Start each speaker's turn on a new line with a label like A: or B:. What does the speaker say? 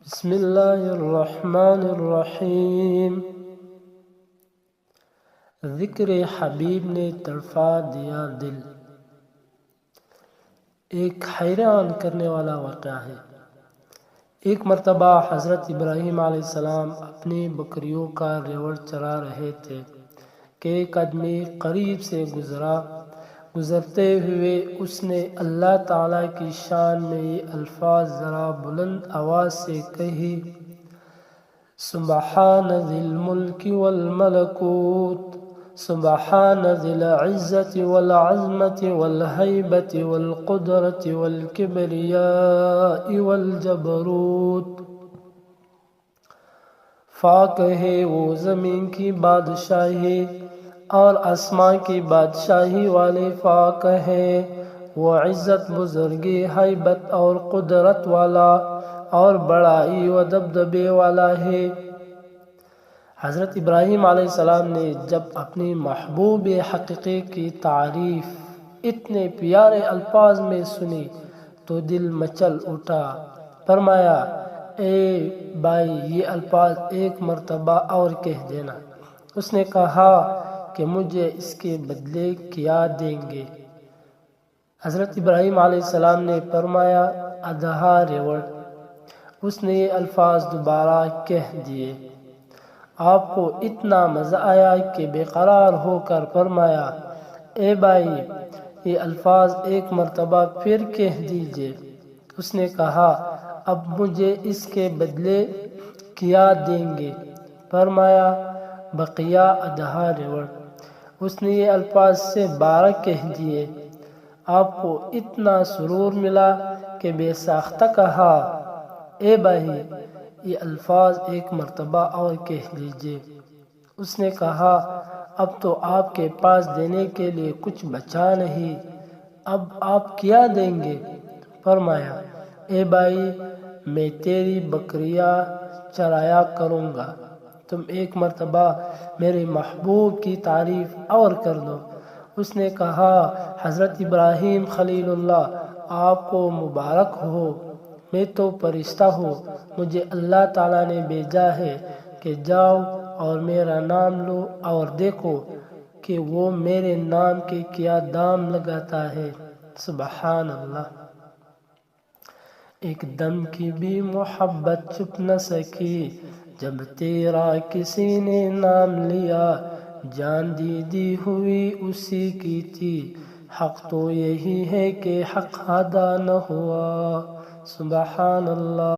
A: بسم اللہ الرحمن الرحیم۔ ذکر حبیب نے تڑپا دیا دل۔ ایک حیران کرنے والا واقعہ ہے۔ ایک مرتبہ حضرت ابراہیم علیہ السلام اپنی بکریوں کا ریوڑ چرا رہے تھے کہ ایک آدمی قریب سے گزرتے ہوئے اس نے اللہ تعالیٰ کی شان میں یہ الفاظ ذرا بلند آواز سے کہی: سبحان ذی الملک والملکوت، سبحان ذی العزت والعظمت والہیبت والقدرت والکبریاء والجبروت۔ پاک ہے وہ زمین کی بادشاہی اور آسمان کی بادشاہی والے، پاک ہے وہ عزت، بزرگی، ہیبت اور قدرت والا اور بڑائی و دبدبے والا ہے۔ حضرت ابراہیم علیہ السلام نے جب اپنی محبوب حقیقی کی تعریف اتنے پیارے الفاظ میں سنی تو دل مچل اٹھا۔ فرمایا: اے بھائی، یہ الفاظ ایک مرتبہ اور کہہ دینا۔ اس نے کہا کہ مجھے اس کے بدلے کیا دیں گے؟ حضرت ابراہیم علیہ السلام نے فرمایا: آدھا ریوڑ۔ اس نے یہ الفاظ دوبارہ کہہ دیے۔ آپ کو اتنا مزہ آیا کہ بے قرار ہو کر فرمایا: اے بھائی، یہ الفاظ ایک مرتبہ پھر کہہ دیجئے۔ اس نے کہا: اب مجھے اس کے بدلے کیا دیں گے؟ فرمایا: بقیہ آدھا ریوڑ۔ اس نے یہ الفاظ سے 12 کہہ دیے۔ آپ کو اتنا سرور ملا کہ بے ساختہ کہا: اے بھائی، یہ الفاظ ایک مرتبہ اور کہہ لیجئے۔ اس نے کہا: اب تو آپ کے پاس دینے کے لیے کچھ بچا نہیں، اب آپ کیا دیں گے؟ فرمایا: اے بھائی، میں تیری بکریاں چرایا کروں گا، تم ایک مرتبہ میرے محبوب کی تعریف اور کر دو۔ اس نے کہا: حضرت ابراہیم خلیل اللہ، آپ کو مبارک ہو، میں تو فرشتہ ہوں، مجھے اللہ تعالیٰ نے بھیجا ہے کہ جاؤ اور میرا نام لو اور دیکھو کہ وہ میرے نام کے کیا دام لگاتا ہے۔ سبحان اللہ۔ ایک دم کی بھی محبت چھپ نہ سکی جب تیرا کسی نے نام لیا، جان دی ہوئی اسی کی تھی، حق تو یہی ہے کہ حق ادا نہ ہوا۔ سبحان اللہ۔